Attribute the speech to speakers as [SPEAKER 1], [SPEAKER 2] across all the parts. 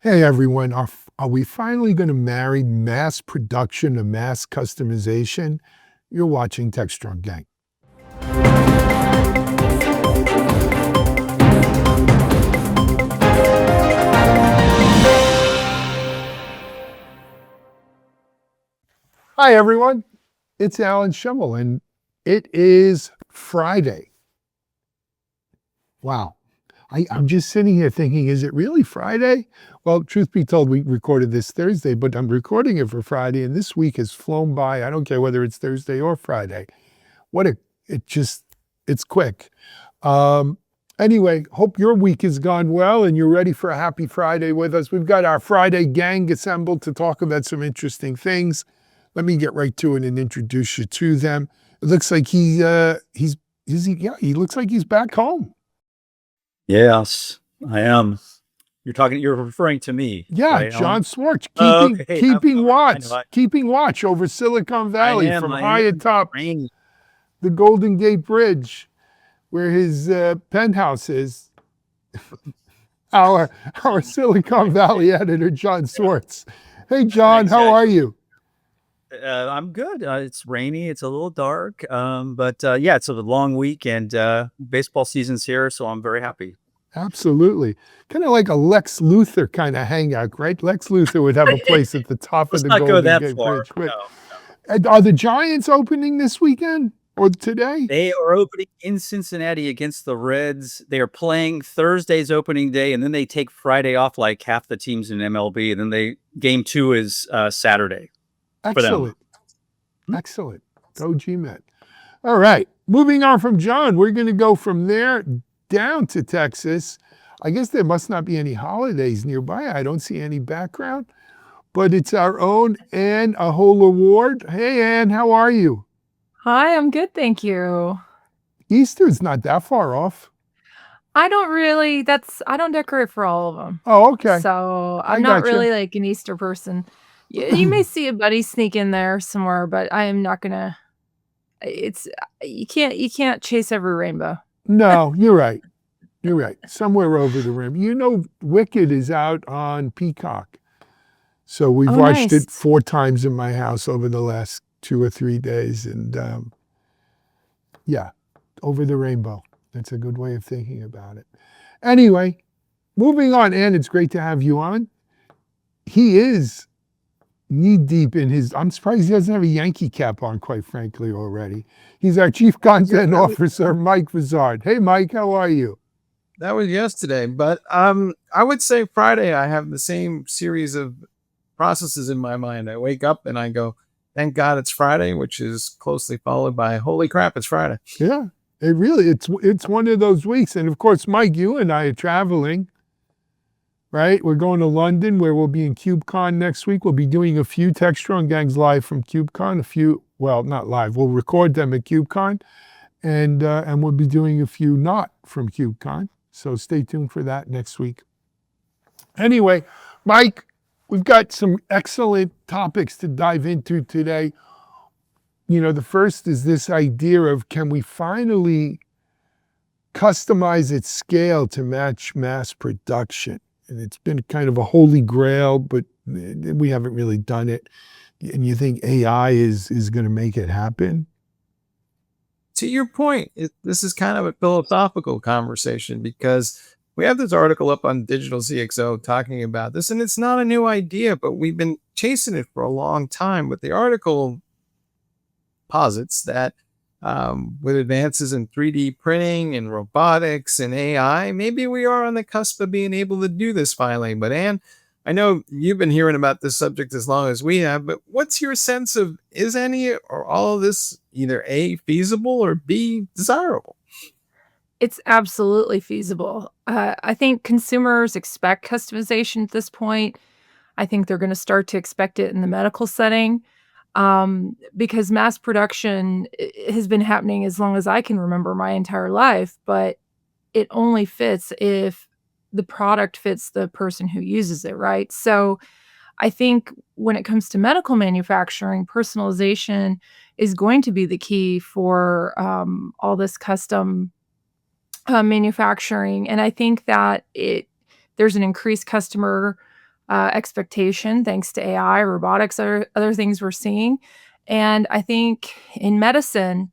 [SPEAKER 1] Hey everyone, are we finally going to marry mass production to mass customization? You're watching Techstrong Gang. Hi everyone, it's Alan Schimmel and it is Friday. Wow. I'm just sitting here thinking, is it really Friday? Well, truth be told, we recorded this Thursday, but I'm recording it for Friday, and this week has flown by. I don't care whether it's Thursday or Friday. It's quick. Um, anyway, hope your week has gone well and you're ready for a happy Friday with us. We've got our Friday gang assembled to talk about some interesting things. Let me get right to it and introduce you to them. It looks like he looks like he's back home.
[SPEAKER 2] Yes, I am. You're referring to me,
[SPEAKER 1] Yeah,
[SPEAKER 2] right, Alan?
[SPEAKER 1] John Swartz,
[SPEAKER 2] Oh, okay.
[SPEAKER 1] keeping watch over Silicon Valley from
[SPEAKER 2] I
[SPEAKER 1] high
[SPEAKER 2] am
[SPEAKER 1] atop
[SPEAKER 2] brain.
[SPEAKER 1] the Golden Gate Bridge, where his penthouse is. Our Silicon Valley editor, John Swartz. Hey, John,
[SPEAKER 2] Thanks,
[SPEAKER 1] how
[SPEAKER 2] guys.
[SPEAKER 1] are you?
[SPEAKER 2] I'm good. It's rainy. It's a little dark, but yeah, it's a long week, and baseball season's here, so I'm very happy.
[SPEAKER 1] Absolutely. Kind of like a Lex Luthor kind of hangout, right? Lex Luthor would have a place at the top of
[SPEAKER 2] Let's
[SPEAKER 1] the
[SPEAKER 2] not go
[SPEAKER 1] Golden
[SPEAKER 2] that
[SPEAKER 1] Gate
[SPEAKER 2] far.
[SPEAKER 1] Bridge. But
[SPEAKER 2] No, no.
[SPEAKER 1] are the Giants opening this weekend or today?
[SPEAKER 2] They are opening in Cincinnati against the Reds. They are playing Thursday's opening day, and then they take Friday off, like half the teams in MLB. And then game two is Saturday for them.
[SPEAKER 1] Excellent. Excellent. Go G-Men. All right. Moving on from John, we're going to go from there down to Texas. I guess there must not be any holidays nearby. I don't see any background, but it's our own Ann Ahola Ward. Hey, Ann, how are you?
[SPEAKER 3] Hi, I'm good, thank you.
[SPEAKER 1] Easter's not that far off.
[SPEAKER 3] I don't decorate for all of them.
[SPEAKER 1] Oh, okay.
[SPEAKER 3] So,
[SPEAKER 1] I
[SPEAKER 3] I'm not
[SPEAKER 1] gotcha.
[SPEAKER 3] really like an Easter person. You may see a buddy sneak in there somewhere, but I am not gonna it's you can't chase every rainbow.
[SPEAKER 1] No, you're right. You're right. Somewhere over the rim. You know, Wicked is out on Peacock. So we've
[SPEAKER 3] Oh,
[SPEAKER 1] watched it
[SPEAKER 3] nice.
[SPEAKER 1] 4 times in my house over the last 2 or 3 days. And yeah, over the rainbow. That's a good way of thinking about it. Anyway, moving on, Ann, it's great to have you on. He is knee deep in his, I'm surprised he doesn't have a Yankee cap on, quite frankly, already. He's our Chief Content Officer, Mike Vizard. Hey, Mike, how are you?
[SPEAKER 4] That was yesterday, but I would say Friday I have the same series of processes in my mind. I wake up and I go, thank God it's Friday, which is closely followed by holy crap, it's Friday.
[SPEAKER 1] Yeah, it's one of those weeks. And of course, Mike, you and I are traveling, right? We're going to London where we'll be in KubeCon next week. We'll be doing a few Techstrong Gangs live from KubeCon, well, not live. We'll record them at KubeCon and we'll be doing a few not from KubeCon. So stay tuned for that next week. Anyway, Mike, we've got some excellent topics to dive into today. You know, the first is this idea of, can we finally customize at scale to match mass production? And it's been kind of a holy grail, but we haven't really done it. And you think AI is going to make it happen?
[SPEAKER 4] To your point, this is kind of a philosophical conversation because we have this article up on Digital CXO talking about this, and it's not a new idea, but we've been chasing it for a long time. But the article posits that with advances in 3D printing and robotics and AI, maybe we are on the cusp of being able to do this finally. But Ann, I know you've been hearing about this subject as long as we have, but what's your sense of, is any or all of this either A, feasible, or B, desirable?
[SPEAKER 3] It's absolutely feasible. I think consumers expect customization at this point. I think they're gonna start to expect it in the medical setting, because mass production has been happening as long as I can remember my entire life, but it only fits if the product fits the person who uses it, right? So I think when it comes to medical manufacturing, personalization is going to be the key for all this custom manufacturing. And I think that there's an increased customer expectation thanks to AI, robotics, other things we're seeing. And I think in medicine,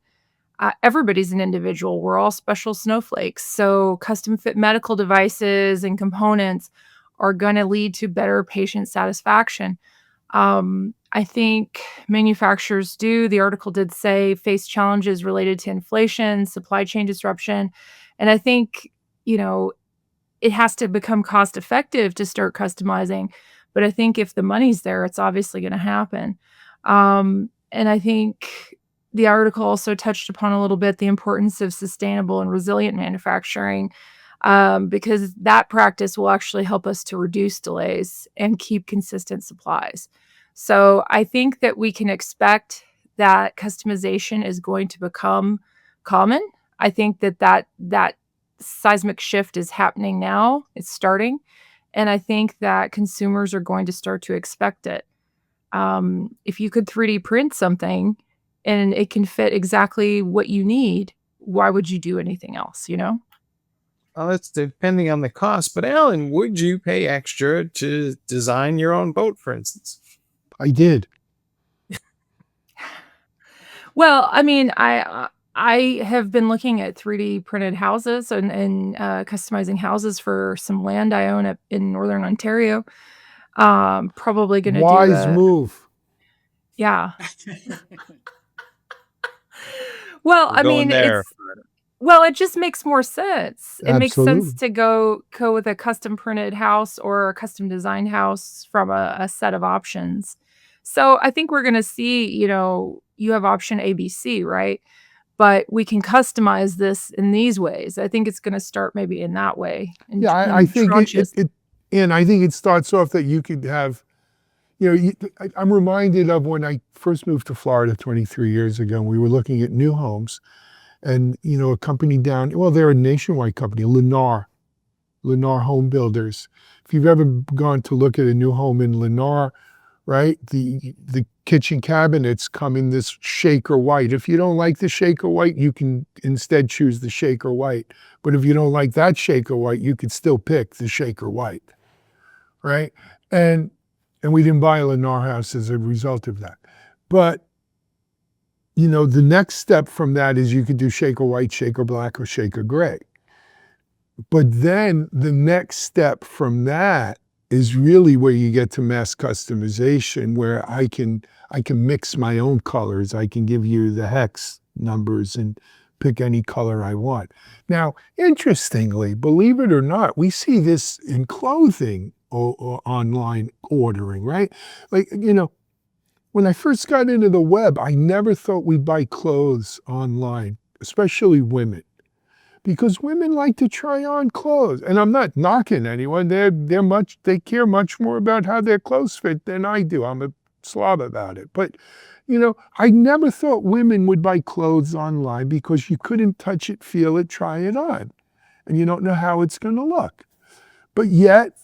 [SPEAKER 3] everybody's an individual. We're all special snowflakes. So custom fit medical devices and components are going to lead to better patient satisfaction. I think manufacturers the article did say, face challenges related to inflation, supply chain disruption. And I think, it has to become cost effective to start customizing. But I think if the money's there, it's obviously going to happen. And I think the article also touched upon a little bit the importance of sustainable and resilient manufacturing, because that practice will actually help us to reduce delays and keep consistent supplies. So I think that we can expect that customization is going to become common. I think that seismic shift is happening now. It's starting. And I think that consumers are going to start to expect it. If you could 3D print something and it can fit exactly what you need, why would you do anything else,
[SPEAKER 4] Well, it's depending on the cost. But Alan, would you pay extra to design your own boat, for instance?
[SPEAKER 1] I did.
[SPEAKER 3] Well, I mean, I have been looking at 3D printed houses and customizing houses for some land I own in Northern Ontario. Probably going to do
[SPEAKER 1] Wise move.
[SPEAKER 3] Yeah. Well,
[SPEAKER 2] We're
[SPEAKER 3] I
[SPEAKER 2] going
[SPEAKER 3] mean,
[SPEAKER 2] there.
[SPEAKER 3] it just makes more sense. It makes sense
[SPEAKER 1] Absolutely.
[SPEAKER 3] to go with a custom printed house or a custom designed house from a set of options. So I think we're going to see, you have option ABC, right? But we can customize this in these ways. I think it's going to start maybe in that way.
[SPEAKER 1] Yeah, I think I think it starts off that you could have, I'm reminded of when I first moved to Florida 23 years ago, and we were looking at new homes, and, a company they're a nationwide company, Lennar Home Builders. If you've ever gone to look at a new home in Lennar, right, the kitchen cabinets come in this Shaker white. If you don't like the Shaker white, you can instead choose the Shaker white. But if you don't like that Shaker white, you could still pick the Shaker white, right? And we didn't buy a Lennar house as a result of that. But, the next step from that is you could do Shaker white, Shaker black, or Shaker gray. But then the next step from that is really where you get to mass customization, where I can mix my own colors. I can give you the hex numbers and pick any color I want. Now, interestingly, believe it or not, we see this in clothing or online ordering, right? Like, when I first got into the web, I never thought we'd buy clothes online, especially women. Because women like to try on clothes. And I'm not knocking anyone. They care much more about how their clothes fit than I do. I'm a slob about it. But, I never thought women would buy clothes online because you couldn't touch it, feel it, try it on. And you don't know how it's going to look. But yet,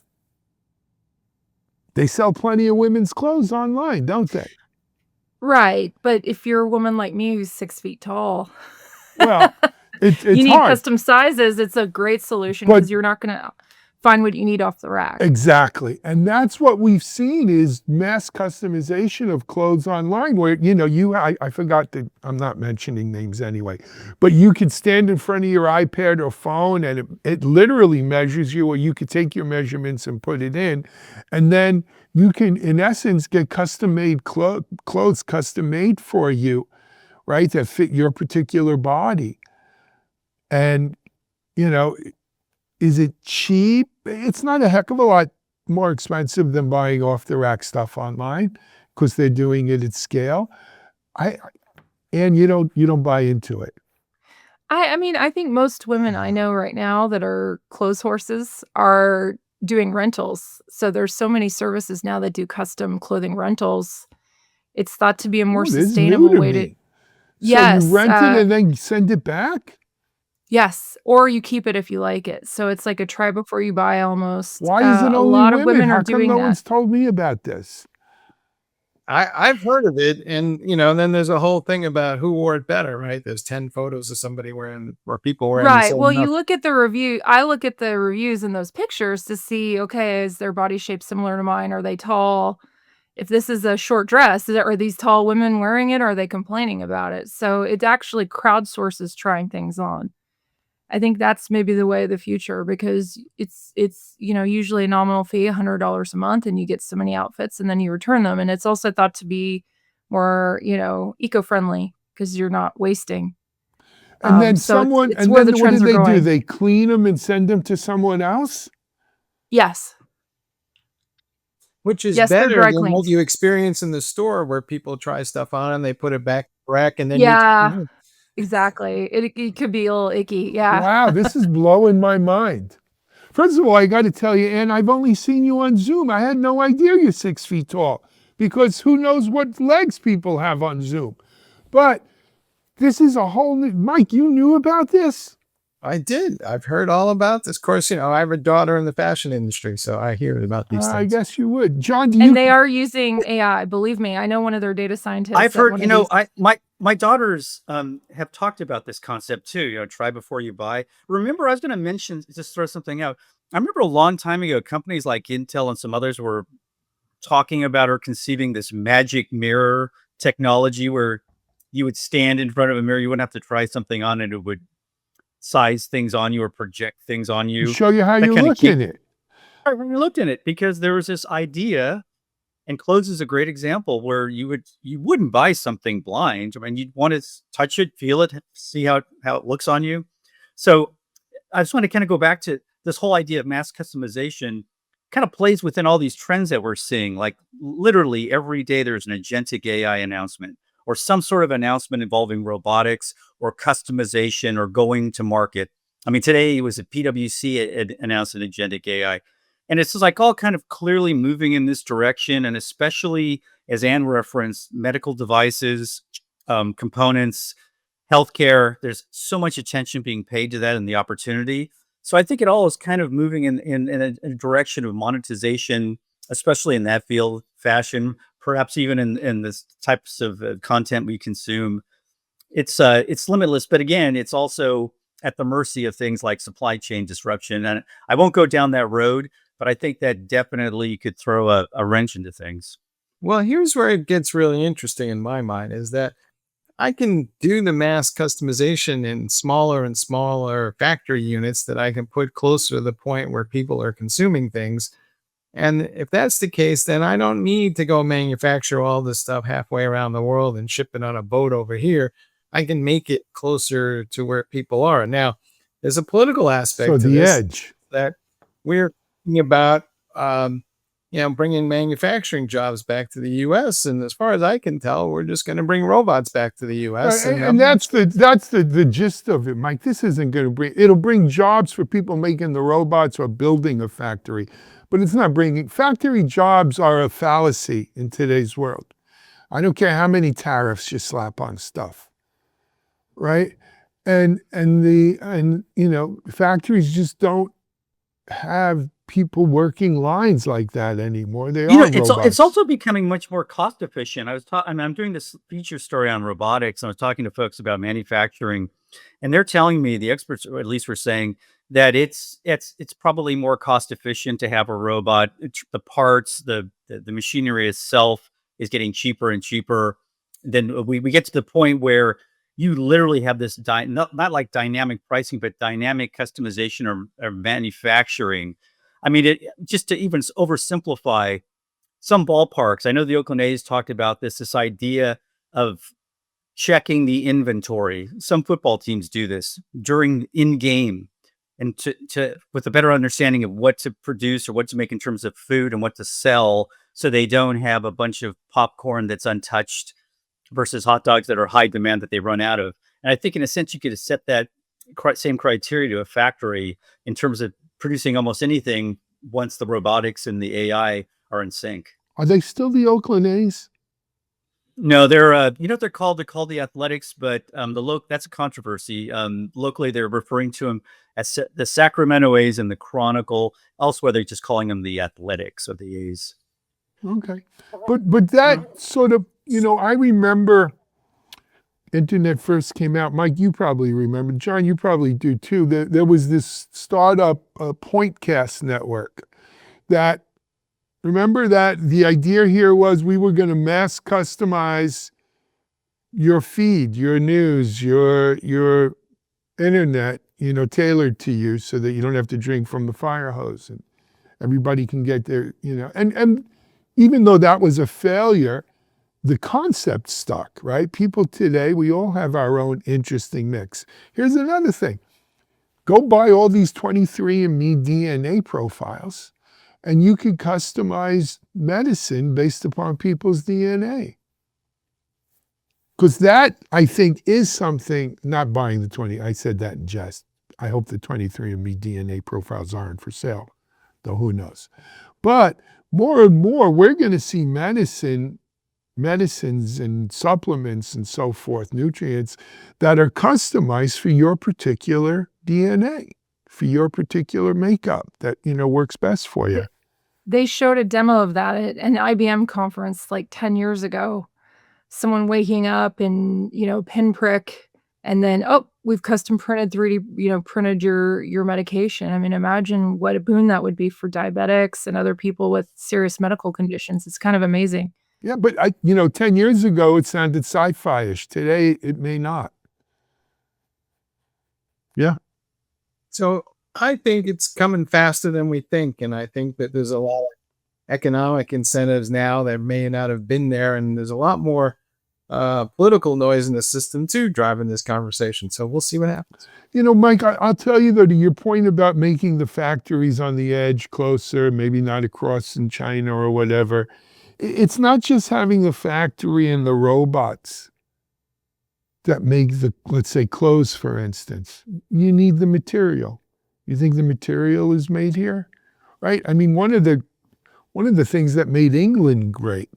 [SPEAKER 1] they sell plenty of women's clothes online, don't they?
[SPEAKER 3] Right. But if you're a woman like me who's 6 feet tall,
[SPEAKER 1] Well, it's
[SPEAKER 3] you need
[SPEAKER 1] hard.
[SPEAKER 3] custom sizes. It's a great solution because you're not going to find what you need off the rack.
[SPEAKER 1] Exactly. And that's what we've seen is mass customization of clothes online where, I forgot that I'm not mentioning names anyway, but you could stand in front of your iPad or phone and it literally measures you, or you could take your measurements and put it in. And then you can, in essence, get custom-made clothes custom-made for you, right, that fit your particular body. And, is it cheap? It's not a heck of a lot more expensive than buying off-the-rack stuff online because they're doing it at scale. And you don't buy into it.
[SPEAKER 3] I mean, I think most women I know right now that are clothes horses are doing rentals. So there's so many services now that do custom clothing rentals. It's thought to be a more
[SPEAKER 1] This is
[SPEAKER 3] sustainable
[SPEAKER 1] new to
[SPEAKER 3] way to.
[SPEAKER 1] me.
[SPEAKER 3] Yes.
[SPEAKER 1] So you rent it and then send it back?
[SPEAKER 3] Yes, or you keep it if you like it. So it's like a try before you buy almost.
[SPEAKER 1] Why is it
[SPEAKER 3] A
[SPEAKER 1] only
[SPEAKER 3] lot of
[SPEAKER 1] women?
[SPEAKER 3] women
[SPEAKER 1] How
[SPEAKER 3] are
[SPEAKER 1] come
[SPEAKER 3] doing
[SPEAKER 1] no
[SPEAKER 3] that.
[SPEAKER 1] one's told me about this?
[SPEAKER 4] I've heard of it, and then there's a whole thing about who wore it better, right? There's 10 photos of somebody wearing or people wearing the
[SPEAKER 3] Right. Well,
[SPEAKER 4] same
[SPEAKER 3] you
[SPEAKER 4] outfit.
[SPEAKER 3] look at the review. I look at the reviews in those pictures to see, okay, is their body shape similar to mine? Are they tall? If this is a short dress, are these tall women wearing it? Or are they complaining about it? So it actually crowdsources trying things on. I think that's maybe the way of the future because it's usually a nominal fee, $100 a month, and you get so many outfits, and then you return them. And it's also thought to be more, eco-friendly because you're not wasting.
[SPEAKER 1] And then
[SPEAKER 3] So
[SPEAKER 1] someone,
[SPEAKER 3] it's
[SPEAKER 1] and
[SPEAKER 3] where the
[SPEAKER 1] then what do
[SPEAKER 3] trends are
[SPEAKER 1] they do?
[SPEAKER 3] going.
[SPEAKER 1] They clean them and send them to someone else?
[SPEAKER 3] Yes.
[SPEAKER 4] Which is
[SPEAKER 3] Yes, they're
[SPEAKER 4] better
[SPEAKER 3] dry
[SPEAKER 4] than what
[SPEAKER 3] cleaned.
[SPEAKER 4] you experience in the store where people try stuff on and they put it back in the rack and then
[SPEAKER 3] Yeah, exactly. It could be a little icky. Yeah.
[SPEAKER 1] Wow, this is blowing my mind. First of all, I got to tell you, Ann, I've only seen you on Zoom. I had no idea you're 6 feet tall because who knows what legs people have on Zoom. But this is a whole new, Mike, you knew about this?
[SPEAKER 4] I did. I've heard all about this. Of course, I have a daughter in the fashion industry, so I hear about these
[SPEAKER 1] I
[SPEAKER 4] things.
[SPEAKER 1] guess you would. John, do
[SPEAKER 3] And
[SPEAKER 1] you?
[SPEAKER 3] they are using AI, believe me. I know one of their data scientists
[SPEAKER 2] I've
[SPEAKER 3] at
[SPEAKER 2] heard,
[SPEAKER 3] one of these.
[SPEAKER 2] my daughters have talked about this concept too, try before you buy. Remember, I was going to mention, just throw something out. I remember a long time ago, companies like Intel and some others were talking about or conceiving this magic mirror technology where you would stand in front of a mirror, you wouldn't have to try something on it, it would size things on you or project things on you.
[SPEAKER 1] Show you how
[SPEAKER 2] That
[SPEAKER 1] you
[SPEAKER 2] kind of
[SPEAKER 1] look in it.
[SPEAKER 2] I really looked in it because there was this idea, and clothes is a great example where you wouldn't buy something blind. I mean, you'd want to touch it, feel it, see how it looks on you. So I just want to kind of go back to this whole idea of mass customization kind of plays within all these trends that we're seeing. Like literally every day there's an agentic AI announcement or some sort of announcement involving robotics or customization or going to market. I mean, today it was at PwC it announced an agentic AI. And it's just like all kind of clearly moving in this direction. And especially as Anne referenced, medical devices, components, healthcare, there's so much attention being paid to that and the opportunity. So I think it all is kind of moving in a direction of monetization, especially in that field, fashion, perhaps even in the types of content we consume. It's limitless, but again, it's also at the mercy of things like supply chain disruption. And I won't go down that road, but I think that definitely could throw a wrench into things.
[SPEAKER 4] Well, here's where it gets really interesting in my mind is that I can do the mass customization in smaller and smaller factory units that I can put closer to the point where people are consuming things. And if that's the case, then I don't need to go manufacture all this stuff halfway around the world and ship it on a boat over here. I can make it closer to where people are. Now, there's a political aspect
[SPEAKER 1] So
[SPEAKER 4] to
[SPEAKER 1] the
[SPEAKER 4] this
[SPEAKER 1] edge.
[SPEAKER 4] that we're thinking about, bringing manufacturing jobs back to the U.S. And as far as I can tell, we're just going to bring robots back to the U.S.
[SPEAKER 1] And that's the gist of it, Mike. This isn't going to bring, it'll bring jobs for people making the robots or building a factory, but it's not bringing, factory jobs are a fallacy in today's world. I don't care how many tariffs you slap on stuff, right? And factories just don't have people working lines like that anymore. They are
[SPEAKER 2] It's
[SPEAKER 1] robots.
[SPEAKER 2] also becoming much more cost efficient. I'm doing this feature story on robotics, and I was talking to folks about manufacturing, and they're telling me, the experts, or at least were saying, that it's probably more cost efficient to have a robot. The parts, the machinery itself is getting cheaper and cheaper. Then we get to the point where you literally have this not like dynamic pricing, but dynamic customization or manufacturing. I mean, just to even oversimplify some ballparks. I know the Oakland A's talked about this idea of checking the inventory. Some football teams do this during in game, and to with a better understanding of what to produce or what to make in terms of food and what to sell, so they don't have a bunch of popcorn that's untouched versus hot dogs that are high demand that they run out of. And I think in a sense you could set that same criteria to a factory in terms of producing almost anything once the robotics and the AI are in sync.
[SPEAKER 1] Are they still the Oakland A's?
[SPEAKER 2] No, they're you know what they're called? They're called the Athletics, but that's a controversy. Locally, they're referring to them as the Sacramento A's and the Chronicle. Elsewhere, they're just calling them the Athletics or the A's.
[SPEAKER 1] Okay. But that sort of, I remember internet first came out. Mike, you probably remember. John, you probably do too. There was this startup Pointcast network that, remember that the idea here was we were going to mass customize your feed, your news, your internet, tailored to you so that you don't have to drink from the fire hose and everybody can get their, and even though that was a failure, the concept stuck, right? People today, we all have our own interesting mix. Here's another thing. Go buy all these 23andMe DNA profiles and you can customize medicine based upon people's DNA. Because that, I think, is something, not buying the 20, I said that in jest. I hope the 23andMe DNA profiles aren't for sale, though who knows. But more and more, we're going to see medicines and supplements and so forth, nutrients, that are customized for your particular DNA, for your particular makeup that, works best for you.
[SPEAKER 3] They showed a demo of that at an IBM conference like 10 years ago. Someone waking up and, pinprick, and then, oh, we've custom printed 3D, printed your medication. I mean, imagine what a boon that would be for diabetics and other people with serious medical conditions. It's kind of amazing.
[SPEAKER 1] Yeah, but 10 years ago, it sounded sci-fi-ish. Today, it may not. Yeah.
[SPEAKER 4] So I think it's coming faster than we think. And I think that there's a lot of economic incentives now that may not have been there. And there's a lot more political noise in the system too, driving this conversation. So we'll see what happens.
[SPEAKER 1] Mike, I'll tell you though, to your point about making the factories on the edge closer, maybe not across in China or whatever, it's not just having the factory and the robots that make the, let's say, clothes, for instance. You need the material. You think the material is made here, right? I mean, one of the things that made England great,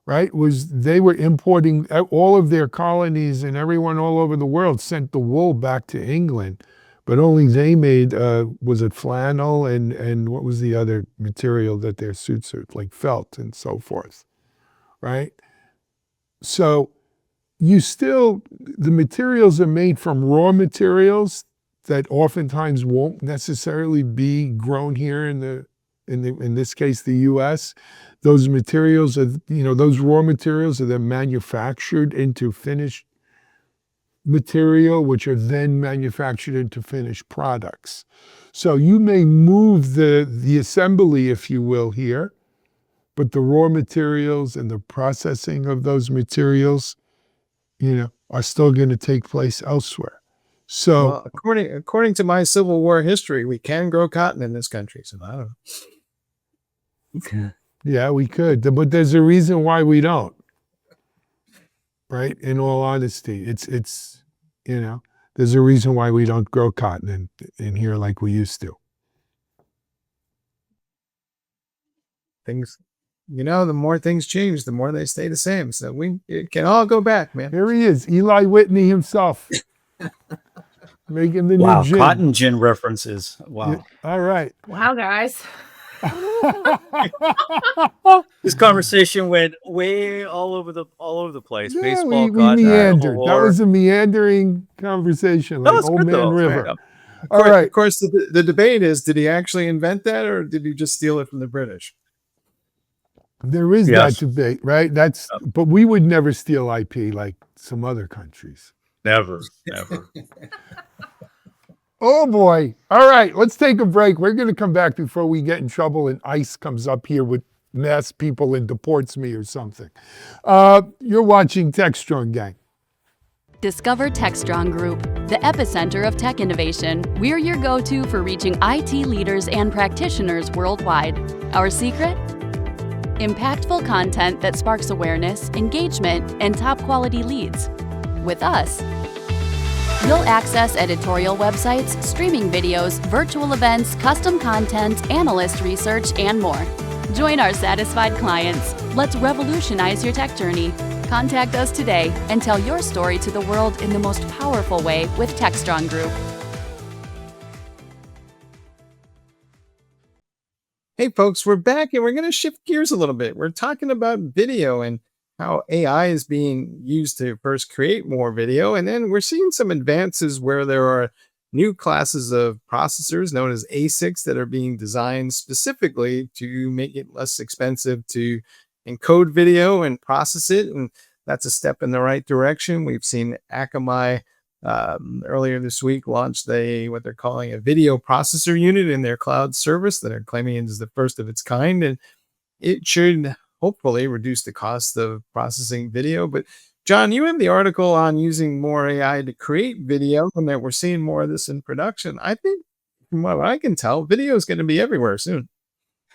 [SPEAKER 1] right, was they were importing all of their colonies, and everyone all over the world sent the wool back to England, but only they made, was it flannel and what was the other material that their suits are, like felt and so forth, right? So the materials are made from raw materials that oftentimes won't necessarily be grown here in this case, the U.S. Those materials are, those raw materials are then manufactured into finished material, which are then manufactured into finished products. So you may move the assembly, if you will, here, but the raw materials and the processing of those materials, are still going to take place elsewhere. So,
[SPEAKER 4] well, according to my Civil War history, we can grow cotton in this country. So I don't know.
[SPEAKER 1] Yeah, we could, but there's a reason why we don't. Right? In all honesty, it's there's a reason why we don't grow cotton in here like we used to.
[SPEAKER 4] Things, the more things change, the more they stay the same. So it can all go back, man.
[SPEAKER 1] Here he is, Eli Whitney himself. Making the new gin.
[SPEAKER 2] Cotton gin references. Wow.
[SPEAKER 1] Yeah, all right.
[SPEAKER 3] Wow, guys.
[SPEAKER 2] This conversation went way all over the place.
[SPEAKER 1] Yeah,
[SPEAKER 2] Baseball,
[SPEAKER 1] we
[SPEAKER 2] cotton,
[SPEAKER 1] meandered.
[SPEAKER 2] war.
[SPEAKER 1] That was a meandering conversation, like
[SPEAKER 2] was
[SPEAKER 1] Old
[SPEAKER 2] good,
[SPEAKER 1] Man
[SPEAKER 2] though.
[SPEAKER 1] River.
[SPEAKER 2] Yeah.
[SPEAKER 1] All right.
[SPEAKER 4] Of course, the debate is, did he actually invent that or did he just steal it from the British?
[SPEAKER 1] There is
[SPEAKER 2] Yes.
[SPEAKER 1] that debate, right? But we would never steal IP like some other countries.
[SPEAKER 2] Never.
[SPEAKER 1] Oh boy. All right, let's take a break. We're going to come back before we get in trouble and ICE comes up here with mass people and deports me or something. You're watching Techstrong, gang.
[SPEAKER 5] Discover Techstrong Group, the epicenter of tech innovation. We're your go-to for reaching IT leaders and practitioners worldwide. Our secret? Impactful content that sparks awareness, engagement, and top-quality leads. With us, you'll access editorial websites, streaming videos, virtual events, custom content, analyst research, and more. Join our satisfied clients. Let's revolutionize your tech journey. Contact us today and tell your story to the world in the most powerful way with Techstrong Group.
[SPEAKER 4] Hey, folks, we're back and we're going to shift gears a little bit. We're talking about video and how AI is being used to first create more video. And then we're seeing some advances where there are new classes of processors known as ASICs that are being designed specifically to make it less expensive to encode video and process it. And that's a step in the right direction. We've seen Akamai earlier this week launched what they're calling a video processor unit in their cloud service that are claiming it is the first of its kind, and it should hopefully reduce the cost of processing video. But John, you have the article on using more AI to create video, and that we're seeing more of this in production. I think, from what I can tell, video is going to be everywhere soon.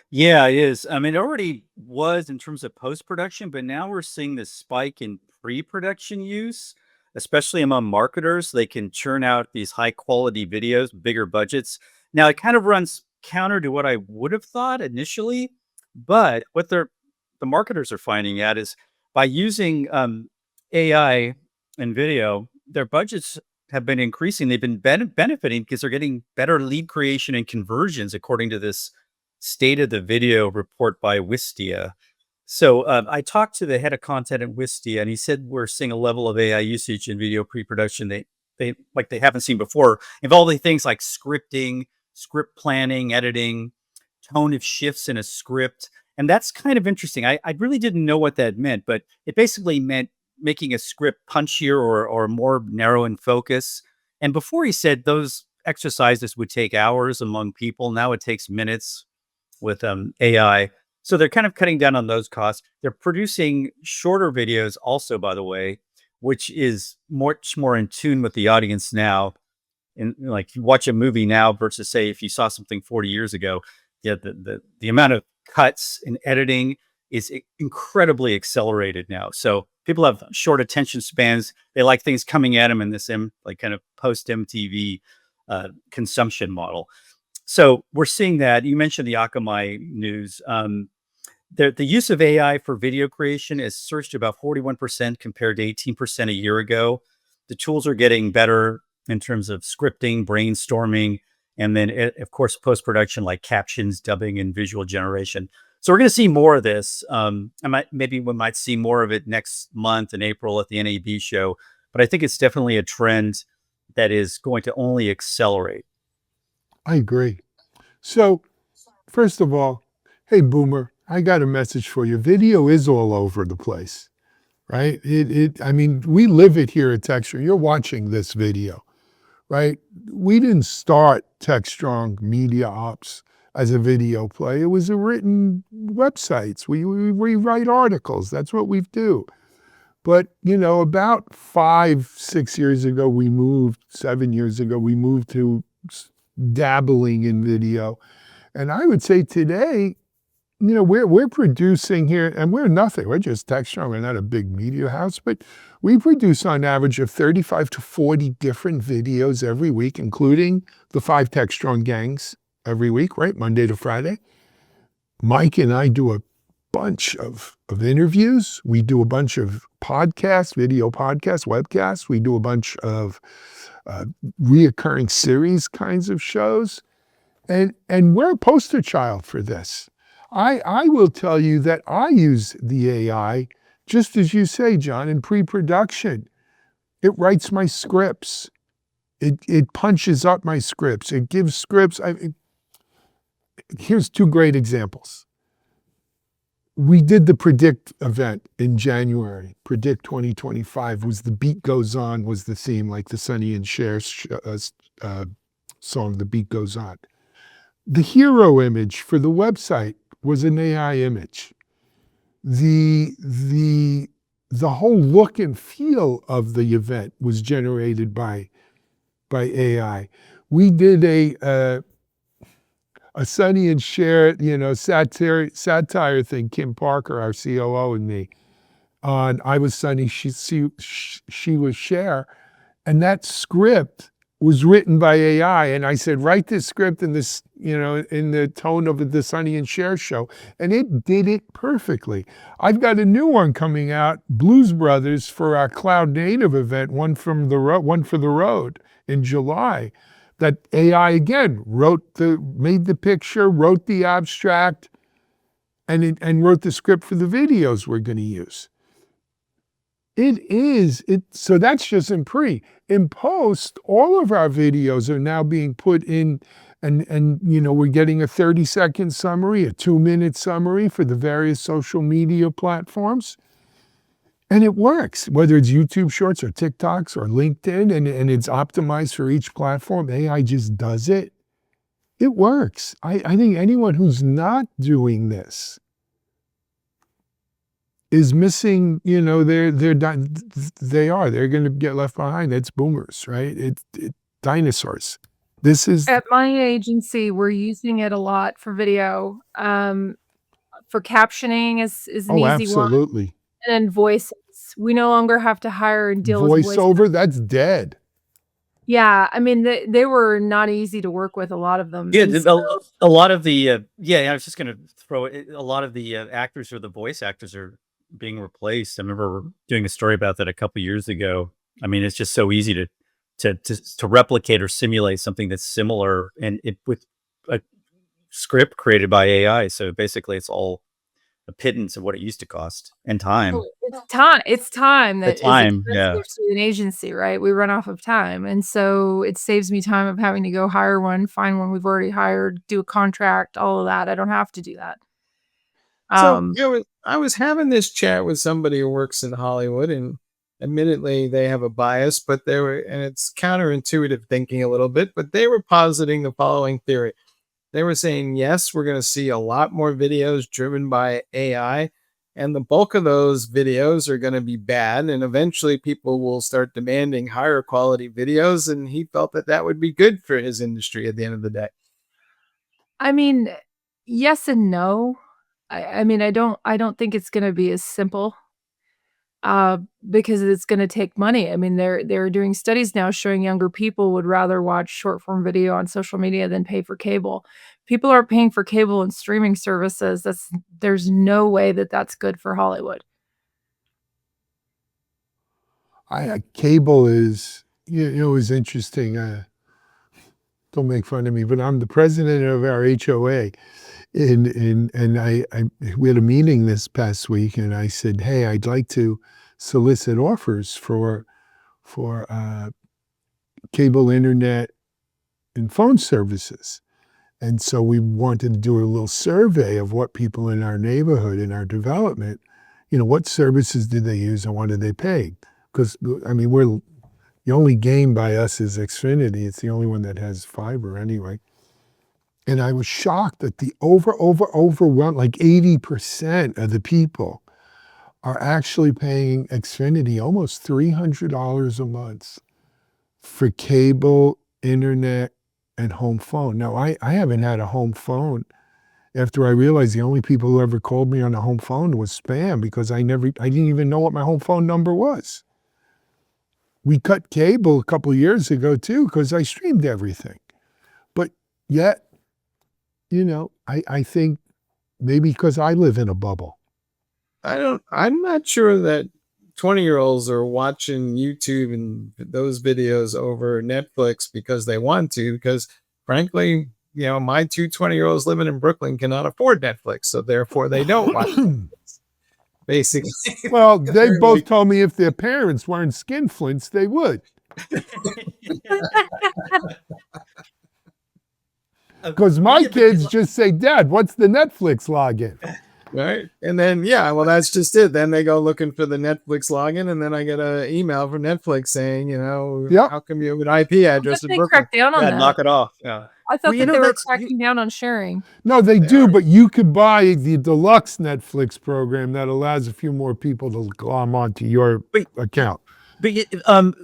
[SPEAKER 2] Yeah, it is. I mean, it already was in terms of post production, but now we're seeing this spike in pre production use, especially among marketers. They can churn out these high quality videos, bigger budgets. Now, it kind of runs counter to what I would have thought initially, but what the marketers are finding out is by using AI and video, their budgets have been increasing. They've been benefiting because they're getting better lead creation and conversions, according to this state of the video report by Wistia. So I talked to the head of content at Wistia, and he said we're seeing a level of AI usage in video pre-production they haven't seen before, involving things like scripting, script planning, editing, tone of shifts in a script. And that's kind of interesting. I really didn't know what that meant, but it basically meant making a script punchier or more narrow in focus. And before he said those exercises would take hours among people. Now it takes minutes with AI. So they're kind of cutting down on those costs. They're producing shorter videos also, by the way, which is much more in tune with the audience now. And like you watch a movie now versus say if you saw something 40 years ago, yeah, the amount of cuts and editing is incredibly accelerated now. So people have short attention spans. They like things coming at them in this kind of post MTV consumption model. So we're seeing that. You mentioned the Akamai news. The use of AI for video creation has surged to about 41% compared to 18% a year ago. The tools are getting better in terms of scripting, brainstorming, and then, of course, post-production like captions, dubbing, and visual generation. So we're going to see more of this. Maybe we might see more of it next month in April at the NAB show. But I think it's definitely a trend that is going to only accelerate.
[SPEAKER 1] I agree. So, first of all, hey, Boomer, I got a message for you. Video is all over the place, right? I mean, we live it here at Techstrong. You're watching this video, right? We didn't start Techstrong Media Ops as a video play. It was a written websites. We write articles. That's what we do. But, about 5-6 years ago, 7 years ago, we moved to dabbling in video. And I would say today, we're producing here, and we're nothing. We're just Techstrong. We're not a big media house, but we produce on average of 35 to 40 different videos every week, including the 5 Techstrong gangs every week, right? Monday to Friday. Mike and I do a bunch of interviews. We do a bunch of podcasts, video podcasts, webcasts. We do a bunch of reoccurring series kinds of shows. And we're a poster child for this. I will tell you that I use the AI, just as you say, John, in pre-production. It writes my scripts. It punches up my scripts. It gives scripts. Here's 2 great examples. We did the Predict event in January. Predict 2025 was The Beat Goes On was the theme, like the Sonny and Cher song, The Beat Goes On. The hero image for the website was an AI image. The whole look and feel of the event was generated by AI. We did a Sonny and Cher, satire thing. Kim Parker, our COO, and me, on I was Sonny, she was Cher, and that script was written by AI. And I said, write this script in this, in the tone of the Sonny and Cher show, and it did it perfectly. I've got a new one coming out, Blues Brothers, for our Cloud Native event, one for the road in July. that AI again made the picture, wrote the abstract, and wrote the script for the videos we're going to use. So that's just in pre. In post, all of our videos are now being put in, and we're getting a 30-second summary, a 2-minute summary for the various social media platforms. And it works, whether it's YouTube Shorts or TikToks or LinkedIn, and it's optimized for each platform. AI just does it. It works. I think anyone who's not doing this is missing, they're going to get left behind. It's boomers, right? It's dinosaurs. This is
[SPEAKER 3] At my agency, we're using it a lot for video. For captioning is an easy one,
[SPEAKER 1] absolutely.
[SPEAKER 3] and then voices. We no longer have to hire and deal with voice.
[SPEAKER 1] Voiceover, that's dead.
[SPEAKER 3] Yeah, I mean they were not easy to work with, a lot of them.
[SPEAKER 2] Yeah,
[SPEAKER 3] And
[SPEAKER 2] a lot of the I was just going to throw it. A lot of the actors or the voice actors are being replaced. I remember doing a story about that a couple years ago. I mean, it's just so easy to replicate or simulate something that's similar, and with a script created by AI. So basically, it's all a pittance of what it used to cost and time.
[SPEAKER 3] It's time that
[SPEAKER 2] time,
[SPEAKER 3] is expensive to an agency, right? We run off of time, and so it saves me time of having to go hire one, find one we've already hired, do a contract, all of that. I don't have to do that.
[SPEAKER 4] So I was having this chat with somebody who works in Hollywood, and admittedly they have a bias, but and it's counterintuitive thinking a little bit, but they were positing the following theory. They were saying, yes, we're going to see a lot more videos driven by AI, and the bulk of those videos are going to be bad, and eventually people will start demanding higher quality videos, and he felt that would be good for his industry at the end of the day.
[SPEAKER 3] I mean, yes and no. I mean, I don't think it's going to be as simple, because it's going to take money. I mean, they're doing studies now showing younger people would rather watch short form video on social media than pay for cable. People are paying for cable and streaming services. There's no way that's good for Hollywood.
[SPEAKER 1] Cable is, it was interesting. Don't make fun of me, but I'm the president of our HOA. And we had a meeting this past week, and I said, hey, I'd like to solicit offers for cable, internet, and phone services. And so we wanted to do a little survey of what people in our neighborhood, in our development, what services did they use and what did they pay? Because, I mean, the only game by us is Xfinity. It's the only one that has fiber anyway. And I was shocked that the overwhelmed, like 80% of the people are actually paying Xfinity almost $300 a month for cable, internet, and home phone. Now, I haven't had a home phone after I realized the only people who ever called me on a home phone was spam, because I didn't even know what my home phone number was. We cut cable a couple of years ago too, because I streamed everything. But yet, I think maybe because I live in a bubble.
[SPEAKER 4] I'm not sure that 20-year-olds are watching YouTube and those videos over Netflix because they want to, because frankly, my two 20-year-olds living in Brooklyn cannot afford Netflix. So therefore they don't watch Netflix, basically.
[SPEAKER 1] Well, they both told me if their parents weren't skinflints, they would. Because my kids just say, Dad, what's the Netflix login?
[SPEAKER 4] Right. And then, that's just it. Then they go looking for the Netflix login, and then I get an email from Netflix saying, how come you have an IP address in
[SPEAKER 3] They
[SPEAKER 4] Brooklyn?
[SPEAKER 3] crack down on that.
[SPEAKER 2] Knock it off. Yeah.
[SPEAKER 3] I thought that they were cracking down on sharing.
[SPEAKER 1] No, they do, but you could buy the deluxe Netflix program that allows a few more people to glom onto your account.
[SPEAKER 2] But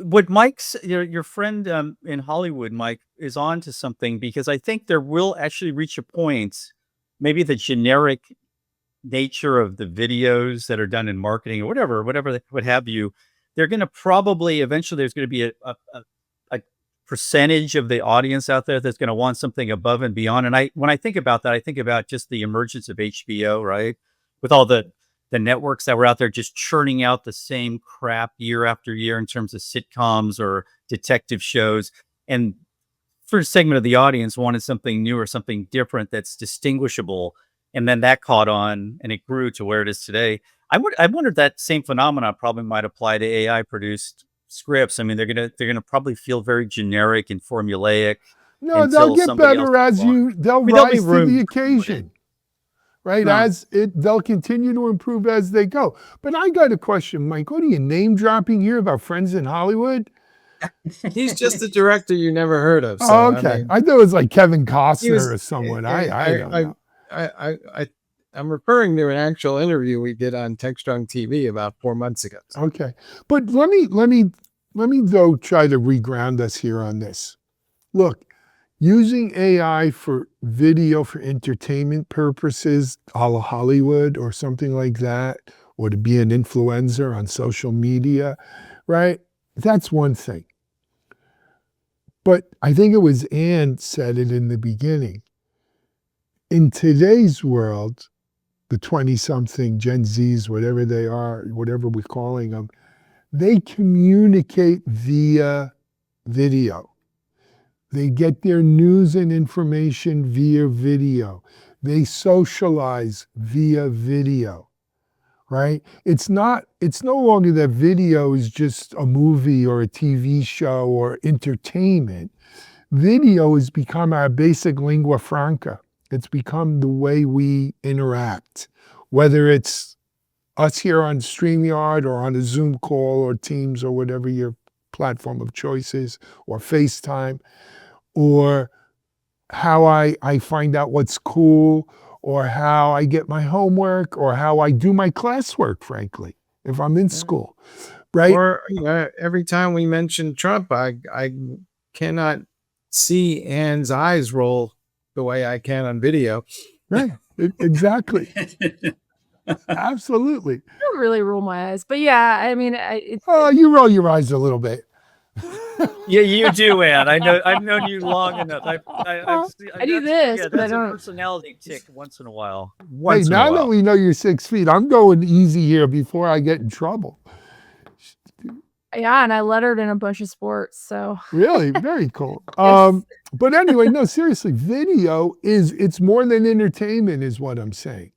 [SPEAKER 2] what Mike's, your friend in Hollywood, Mike, is on to something, because I think there will actually reach a point, maybe the generic nature of the videos that are done in marketing or whatever, what have you, they're going to probably eventually, there's going to be a percentage of the audience out there that's going to want something above and beyond. And when I think about that, I think about just the emergence of HBO, right? With all the networks that were out there just churning out the same crap year after year in terms of sitcoms or detective shows. And first segment of the audience wanted something new or something different that's distinguishable, and then that caught on and it grew to where it is today. I wondered that same phenomena probably might apply to AI produced scripts. I mean, they're gonna probably feel very generic and formulaic.
[SPEAKER 1] No,
[SPEAKER 2] until
[SPEAKER 1] they'll get
[SPEAKER 2] somebody else
[SPEAKER 1] better as
[SPEAKER 2] comes along.
[SPEAKER 1] you. They'll
[SPEAKER 2] I mean, there'll be
[SPEAKER 1] rise to
[SPEAKER 2] room
[SPEAKER 1] the
[SPEAKER 2] for
[SPEAKER 1] occasion, right?
[SPEAKER 2] No.
[SPEAKER 1] They'll continue to improve as they go. But I got a question, Mike. What are you name dropping here about friends in Hollywood?
[SPEAKER 4] He's just a director you never heard of. So,
[SPEAKER 1] Oh, okay. I thought it was like Kevin Costner
[SPEAKER 4] was-
[SPEAKER 1] or someone. I don't know.
[SPEAKER 4] I'm referring to an actual interview we did on Techstrong TV about 4 months ago.
[SPEAKER 1] Okay, but let me though try to reground us here on this. Look, using AI for video for entertainment purposes, a la Hollywood or something like that, or to be an influencer on social media, right? That's one thing. But I think it was Ann said it in the beginning. In today's world, the 20-something, Gen Zs, whatever they are, whatever we're calling them, they communicate via video. They get their news and information via video. They socialize via video, right? It's no longer that video is just a movie or a TV show or entertainment. Video has become our basic lingua franca. It's become the way we interact, whether it's us here on StreamYard or on a Zoom call or Teams or whatever your platform of choice is, or FaceTime, or how I find out what's cool, or how I get my homework, or how I do my classwork, frankly, if I'm in school, right?
[SPEAKER 4] Or every time we mention Trump, I cannot see Ann's eyes roll the way I can on video.
[SPEAKER 1] Right, exactly. Absolutely.
[SPEAKER 3] I don't really roll my eyes, but yeah, I mean,
[SPEAKER 1] Oh, you roll your eyes a little bit.
[SPEAKER 2] Yeah, you do, Ann. I've known you long enough. I
[SPEAKER 3] do this, but I
[SPEAKER 2] that's
[SPEAKER 3] don't.
[SPEAKER 2] a personality tick once in a while.
[SPEAKER 1] Hey, now that we know you're 6 feet, I'm going easy here before I get in trouble.
[SPEAKER 3] Yeah, and I lettered in a bunch of sports, so
[SPEAKER 1] Really, very cool. But anyway, no, seriously, video it's more than entertainment is what I'm saying.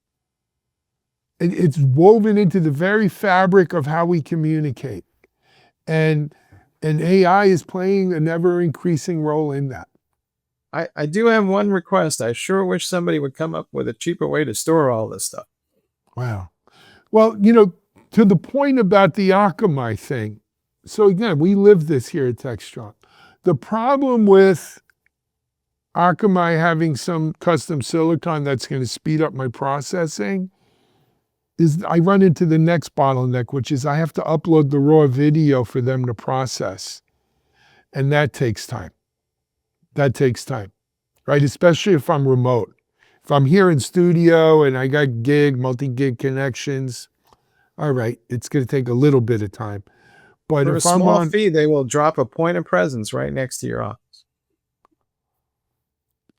[SPEAKER 1] It's woven into the very fabric of how we communicate. And AI is playing an ever increasing role in that.
[SPEAKER 4] I do have one request. I sure wish somebody would come up with a cheaper way to store all this stuff.
[SPEAKER 1] Wow. Well, to the point about the Akamai thing. So again, we live this here at Techstrong. The problem with Akamai having some custom silicon that's going to speed up my processing is I run into the next bottleneck, which is I have to upload the raw video for them to process. And that takes time. That takes time, right? Especially if I'm remote. If I'm here in studio and I got multi-gig connections, all right, it's going to take a little bit of time. But
[SPEAKER 4] For a
[SPEAKER 1] if I'm
[SPEAKER 4] small
[SPEAKER 1] on,
[SPEAKER 4] fee, they will drop a point of presence right next to your office.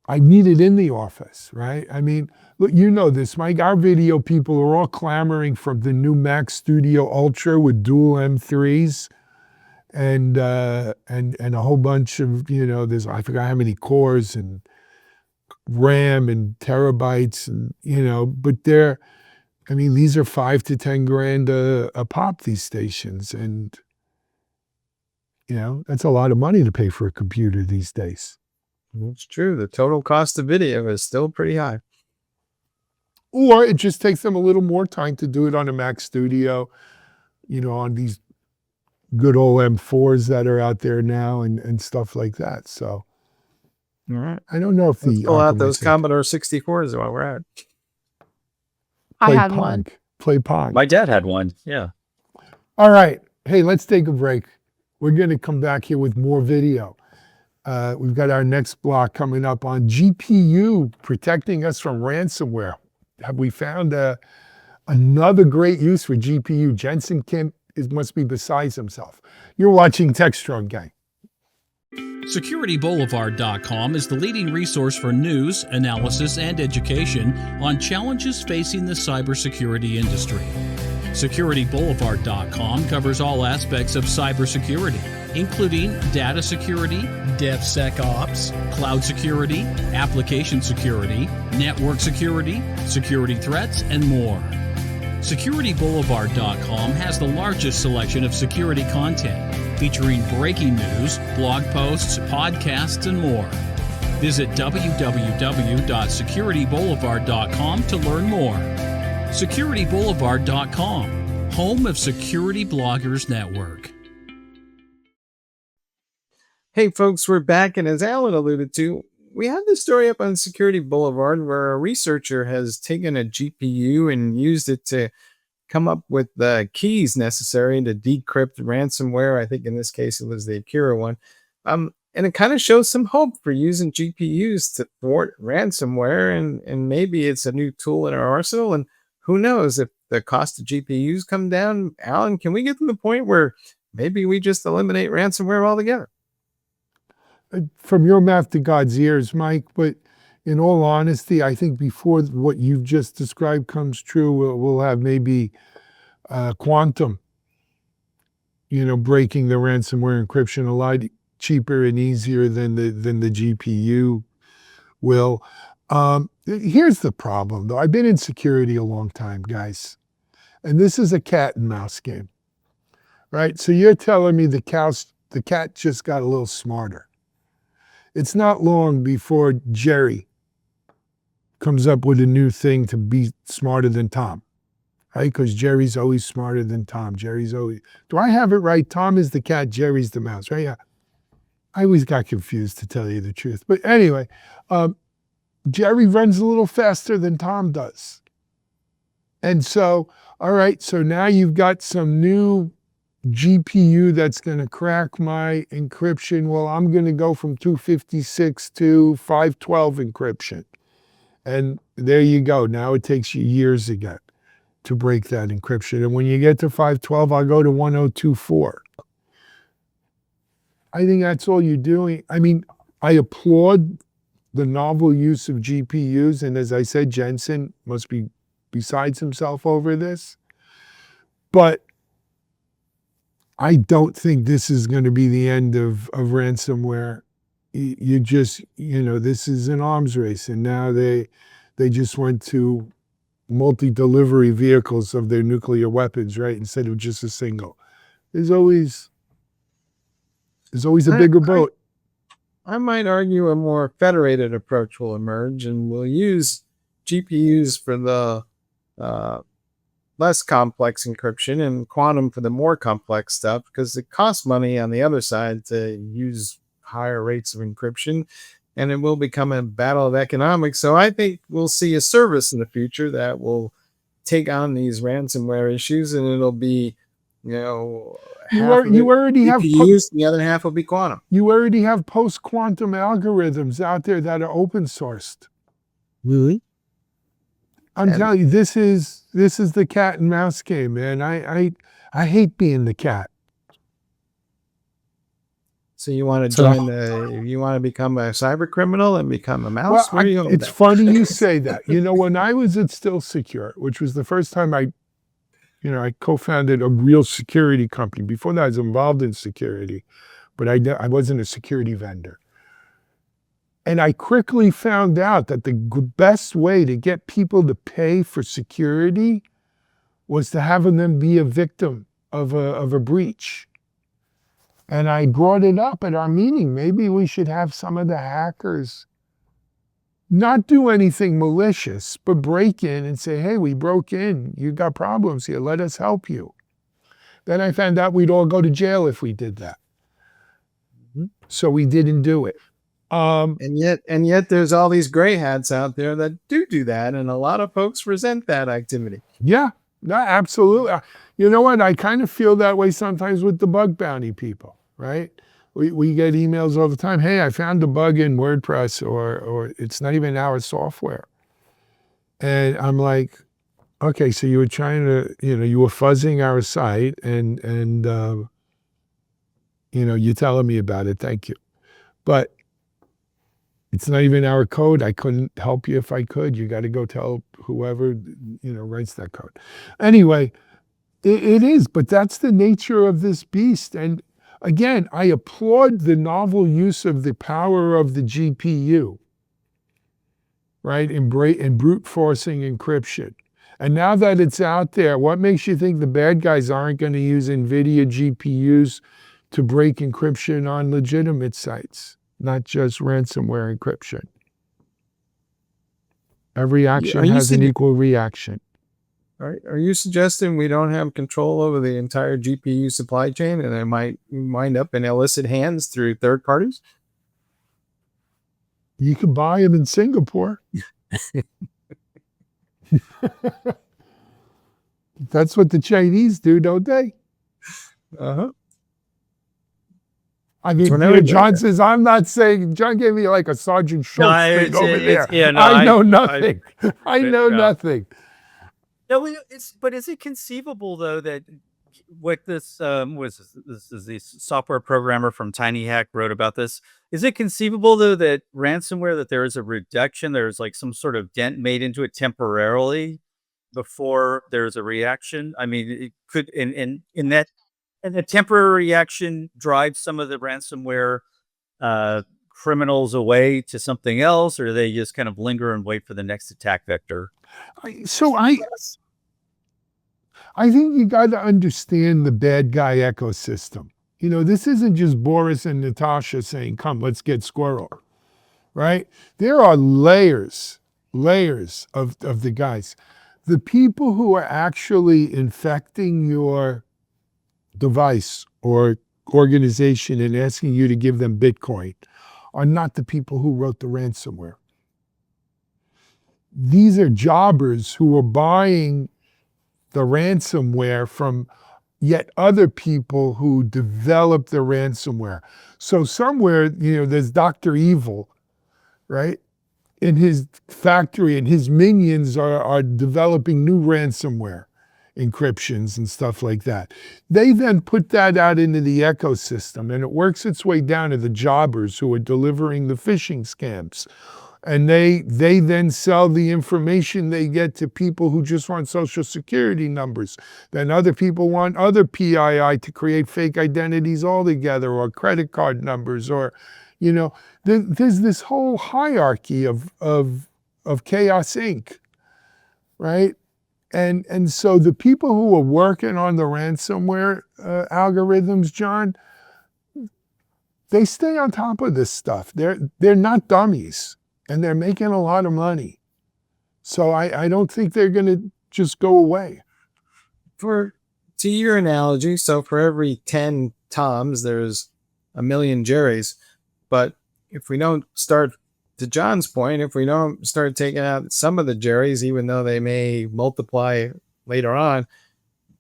[SPEAKER 1] I need it in the office, right? I mean, look, you know this, Mike. Our video people are all clamoring for the new Mac Studio Ultra with dual M3s and a whole bunch of, there's, I forgot how many cores and RAM and terabytes and, but these are $5,000 to $10,000 a pop, these stations. And, that's a lot of money to pay for a computer these days.
[SPEAKER 4] It's true. The total cost of video is still pretty high.
[SPEAKER 1] Or it just takes them a little more time to do it on a Mac Studio, on these good old M4s that are out there now and stuff like that. So,
[SPEAKER 4] All right.
[SPEAKER 1] I don't know if
[SPEAKER 4] Let's
[SPEAKER 1] the
[SPEAKER 4] pull out
[SPEAKER 1] Akamai
[SPEAKER 4] those
[SPEAKER 1] thing-
[SPEAKER 4] Commodore 64s while we're at it.
[SPEAKER 3] I
[SPEAKER 1] play
[SPEAKER 3] had
[SPEAKER 1] Pong.
[SPEAKER 3] one.
[SPEAKER 1] Play Pong.
[SPEAKER 2] My dad had one. Yeah.
[SPEAKER 1] All right. Hey, let's take a break. We're going to come back here with more video. We've got our next block coming up on GPU protecting us from ransomware. Have we found another great use for GPU? Jensen Kim must be besides himself. You're watching Techstrong, gang.
[SPEAKER 6] SecurityBoulevard.com is the leading resource for news, analysis, and education on challenges facing the cybersecurity industry. SecurityBoulevard.com covers all aspects of cybersecurity, including data security, DevSecOps, cloud security, application security, network security, security threats, and more. SecurityBoulevard.com has the largest selection of security content, featuring breaking news, blog posts, podcasts, and more. Visit www.securityboulevard.com to learn more. SecurityBoulevard.com, home of Security Bloggers Network.
[SPEAKER 4] Hey folks, we're back, and as Alan alluded to, we have this story up on Security Boulevard where a researcher has taken a GPU and used it to come up with the keys necessary to decrypt ransomware. I think in this case it was the Akira one. And it kind of shows some hope for using GPUs to thwart ransomware, and maybe it's a new tool in our arsenal. And who knows, if the cost of GPUs come down, Alan, can we get to the point where maybe we just eliminate ransomware altogether?
[SPEAKER 1] From your mouth to God's ears, Mike, but in all honesty, I think before what you've just described comes true, we'll have maybe quantum, breaking the ransomware encryption a lot cheaper and easier than the GPU will. Here's the problem, though. I've been in security a long time, guys, and this is a cat and mouse game, right? So you're telling me the cat just got a little smarter. It's not long before Jerry comes up with a new thing to be smarter than Tom, right? Because Jerry's always smarter than Tom. Do I have it right? Tom is the cat, Jerry's the mouse, right? Yeah. I always got confused, to tell you the truth. But anyway, Jerry runs a little faster than Tom does. And so, all right, so now you've got some new GPU that's going to crack my encryption. Well, I'm going to go from 256 to 512 encryption. And there you go. Now it takes you years again to break that encryption. And when you get to 512, I'll go to 1024. I think that's all you're doing. I mean, I applaud the novel use of GPUs. And as I said, Jensen must be besides himself over this. But I don't think this is going to be the end of ransomware. You just, this is an arms race. And now they just went to multi-delivery vehicles of their nuclear weapons, right? Instead of just a single. There's always a bigger boat.
[SPEAKER 4] I might argue a more federated approach will emerge, and we'll use GPUs for the less complex encryption and quantum for the more complex stuff, because it costs money on the other side to use higher rates of encryption, and it will become a battle of economics. So I think we'll see a service in the future that will take on these ransomware issues, and it'll be,
[SPEAKER 1] you already have
[SPEAKER 4] GPUs, the other half will be quantum.
[SPEAKER 1] You already have post-quantum algorithms out there that are open sourced.
[SPEAKER 4] Really?
[SPEAKER 1] I'm telling you, this is the cat and mouse game, man. I hate being the cat.
[SPEAKER 4] So you want to you want to become a cyber criminal and become a mouse?
[SPEAKER 1] Well, it's funny you say that. When I was at Still Secure, which was the first time I co-founded a real security company. Before that, I was involved in security, but I wasn't a security vendor. And I quickly found out that the best way to get people to pay for security was to have them be a victim of a breach. And I brought it up at our meeting. Maybe we should have some of the hackers not do anything malicious, but break in and say, hey, we broke in. You got problems here. Let us help you. Then I found out we'd all go to jail if we did that. So we didn't do it.
[SPEAKER 4] And yet there's all these gray hats out there that do that, and a lot of folks resent that activity.
[SPEAKER 1] Yeah, no, absolutely. You know what? I kind of feel that way sometimes with the bug bounty people, right? We get emails all the time. Hey, I found a bug in WordPress, or it's not even our software. And I'm like, okay, so you were trying to, you were fuzzing our site, and you're telling me about it. Thank you. But it's not even our code. I couldn't help you if I could. You got to go tell whoever, writes that code. Anyway, It is, but that's the nature of this beast. And again, I applaud the novel use of the power of the GPU, right? In brute forcing encryption. And now that it's out there, what makes you think the bad guys aren't going to use NVIDIA GPUs to break encryption on legitimate sites, not just ransomware encryption? Every action has an equal reaction.
[SPEAKER 4] Are you suggesting we don't have control over the entire GPU supply chain and it might wind up in illicit hands through third parties?
[SPEAKER 1] You could buy them in Singapore. That's what the Chinese do, don't they?
[SPEAKER 4] Uh-huh.
[SPEAKER 1] I mean, John says, I'm not saying, John gave me like a Sergeant Schultz thing over there. I know nothing. I know nothing.
[SPEAKER 2] No, but is it conceivable though that what this this is the software programmer from Tiny Hack wrote about this? Is it conceivable though that ransomware, that there is a reduction, there's like some sort of dent made into it temporarily before there's a reaction? I mean, it could in that, and the temporary reaction drives some of the ransomware criminals away to something else, or do they just kind of linger and wait for the next attack vector?
[SPEAKER 1] I think you got to understand the bad guy ecosystem. You know, this isn't just Boris and Natasha saying, come, let's get Squirrel, right? There are layers of the guys. The people who are actually infecting your device or organization and asking you to give them Bitcoin are not the people who wrote the ransomware. These are jobbers who are buying the ransomware from yet other people who developed the ransomware. So somewhere, you know, there's Dr. Evil, right? In his factory, and his minions are developing new ransomware encryptions and stuff like that. They then put that out into the ecosystem, and it works its way down to the jobbers who are delivering the phishing scams. And they then sell the information they get to people who just want social security numbers. Then other people want other PII to create fake identities altogether, or credit card numbers, or, you know, there's this whole hierarchy of Chaos Inc., right? And so the people who are working on the ransomware algorithms, John, they stay on top of this stuff. They're not dummies. And they're making a lot of money. So I don't think they're going to just go away.
[SPEAKER 4] To your analogy, so for every 10 Toms, there's a million Jerrys. But if we don't start, to John's point, if we don't start taking out some of the Jerrys, even though they may multiply later on,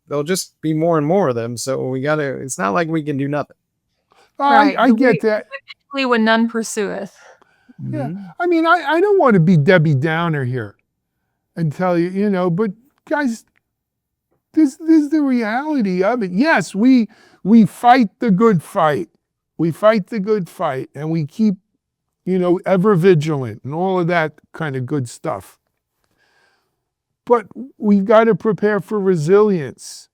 [SPEAKER 4] there'll just be more and more of them. So it's not like we can do nothing.
[SPEAKER 3] Right.
[SPEAKER 1] I get that.
[SPEAKER 3] When none pursueth.
[SPEAKER 1] Yeah, I mean, I don't want to be Debbie Downer here and tell you, you know, but guys, this is the reality of it. Yes, we fight the good fight. We fight the good fight, and we keep, you know, ever vigilant and all of that kind of good stuff. But we've got to prepare for resilience.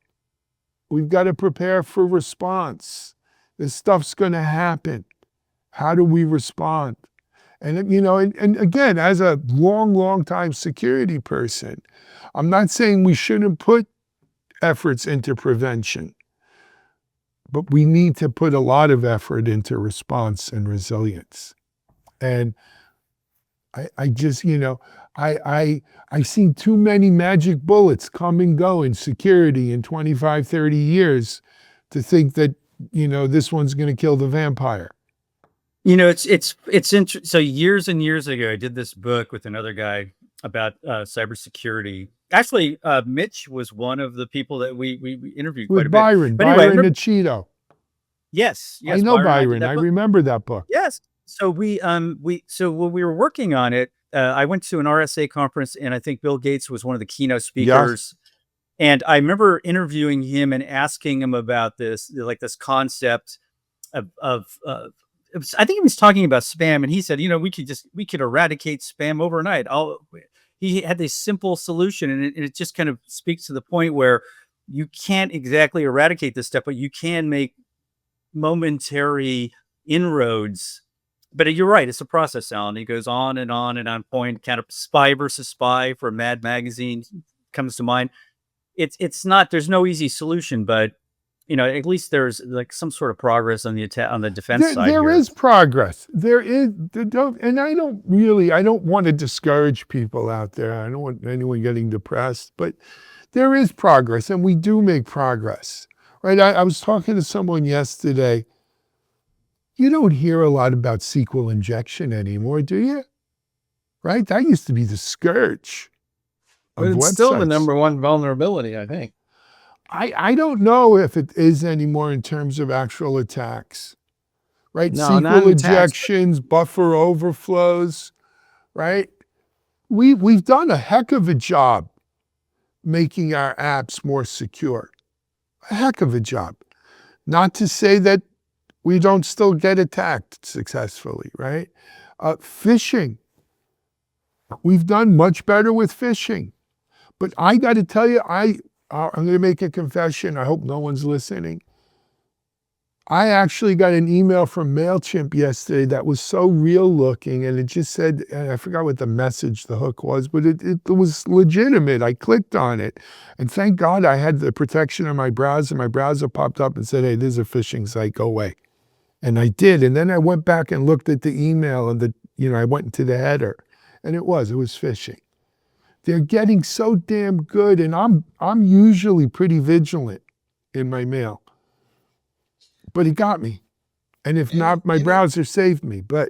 [SPEAKER 1] We've got to prepare for response. This stuff's going to happen. How do we respond? And, you know, and again, as a long time security person, I'm not saying we shouldn't put efforts into prevention, but we need to put a lot of effort into response and resilience. And I just, you know, I've seen too many magic bullets come and go in security in 25, 30 years to think that, you know, this one's going to kill the vampire.
[SPEAKER 2] You know, it's interesting. So years and years ago, I did this book with another guy about cybersecurity. Actually, Mitch was one of the people that we interviewed
[SPEAKER 1] with
[SPEAKER 2] quite a
[SPEAKER 1] Byron,
[SPEAKER 2] bit. But anyway,
[SPEAKER 1] Byron Achito.
[SPEAKER 2] Yes,
[SPEAKER 1] I know Byron. I remember that book.
[SPEAKER 2] Yes. So when we were working on it, I went to an RSA conference, and I think Bill Gates was one of the keynote speakers. Yes. And I remember interviewing him and asking him about this, like this concept of I think he was talking about spam, and he said, you know, we could eradicate spam overnight. He had this simple solution, and it just kind of speaks to the point where you can't exactly eradicate this stuff, but you can make momentary inroads. But you're right, it's a process, Alan. It goes on and on and on. Point kind of Spy versus Spy for Mad Magazine comes to mind. It's not, there's no easy solution, but at least there's like some sort of progress on the defense side.
[SPEAKER 1] There is progress. There is, and I don't want to discourage people out there. I don't want anyone getting depressed, but there is progress, and we do make progress, right? I was talking to someone yesterday. You don't hear a lot about SQL injection anymore, do you? Right? That used to be the scourge of
[SPEAKER 4] But it's
[SPEAKER 1] websites.
[SPEAKER 4] still the number one vulnerability, I think.
[SPEAKER 1] I don't know if it is anymore in terms of actual attacks, right?
[SPEAKER 4] No, not
[SPEAKER 1] SQL
[SPEAKER 4] attacks, but-
[SPEAKER 1] injections, buffer overflows, right? We've done a heck of a job making our apps more secure. A heck of a job. Not to say that we don't still get attacked successfully, right? Phishing. We've done much better with phishing. But I got to tell you, I'm going to make a confession. I hope no one's listening. I actually got an email from MailChimp yesterday that was so real looking, and it just said, and I forgot what the message, the hook was, but it was legitimate. I clicked on it, and thank God I had the protection on my browser. My browser popped up and said, hey, this is a phishing site, go away. And I did, and then I went back and looked at the email, and I went into the header, and it was phishing. They're getting so damn good, and I'm usually pretty vigilant in my mail. But it got me. And if not, my browser saved me. But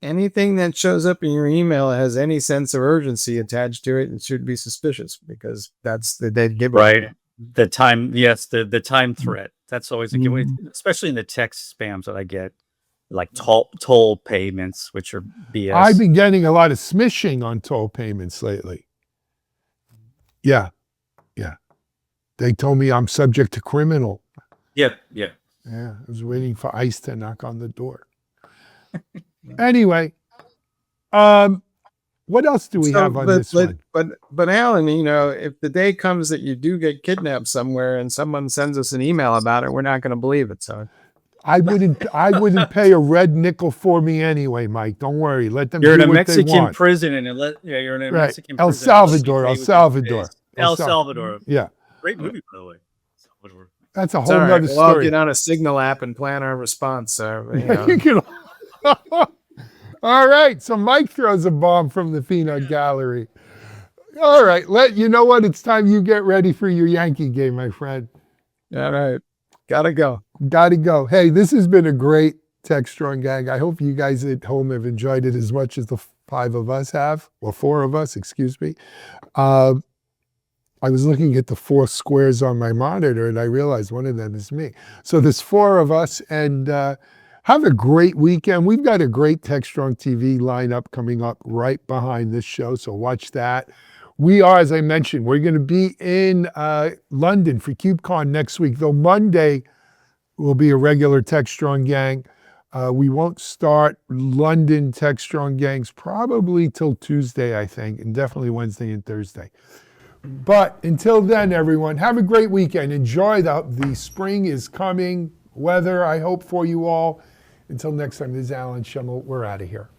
[SPEAKER 4] anything that shows up in your email has any sense of urgency attached to it, it should be suspicious, because that's the dead giveaway.
[SPEAKER 2] Right. The time, yes, the time threat. That's always a giveaway, especially in the text spams that I get, like toll payments, which are BS.
[SPEAKER 1] I've been getting a lot of smishing on toll payments lately. Yeah. They told me I'm subject to criminal.
[SPEAKER 2] Yeah.
[SPEAKER 1] Yeah, I was waiting for ICE to knock on the door. Anyway, what else do we have on this one?
[SPEAKER 4] But Alan, if the day comes that you do get kidnapped somewhere and someone sends us an email about it, we're not going to believe it. So
[SPEAKER 1] I wouldn't pay a red nickel for me anyway, Mike. Don't worry. Let them
[SPEAKER 2] You're
[SPEAKER 1] do
[SPEAKER 2] in a
[SPEAKER 1] what they
[SPEAKER 2] Mexican
[SPEAKER 1] want.
[SPEAKER 2] prison, and you're in a
[SPEAKER 1] Right.
[SPEAKER 2] Mexican
[SPEAKER 1] El
[SPEAKER 2] prison.
[SPEAKER 1] Salvador.
[SPEAKER 2] El Salvador.
[SPEAKER 1] Yeah.
[SPEAKER 2] Great movie, by the way. Salvador.
[SPEAKER 1] That's a
[SPEAKER 4] it's
[SPEAKER 1] whole
[SPEAKER 4] all right.
[SPEAKER 1] nother
[SPEAKER 4] We'll all
[SPEAKER 1] story.
[SPEAKER 4] get on a Signal app and plan our response.
[SPEAKER 1] You can- All right. So Mike throws a bomb from the peanut gallery. All right. You know what? It's time you get ready for your Yankee game, my friend.
[SPEAKER 4] All right. Gotta go.
[SPEAKER 1] Gotta go. Hey, this has been a great Techstrong gang. I hope you guys at home have enjoyed it as much as the five of us have, or four of us, excuse me. I was looking at the four squares on my monitor, and I realized one of them is me. So there's four of us, and have a great weekend. We've got a great Techstrong TV lineup coming up right behind this show, so watch that. We are, as I mentioned, we're going to be in London for KubeCon next week, though Monday will be a regular Techstrong gang. We won't start London Techstrong gangs probably till Tuesday, I think, and definitely Wednesday and Thursday. But until then, everyone, have a great weekend. Enjoy the spring is coming. Weather, I hope, for you all. Until next time, this is Alan Schimmel. We're out of here.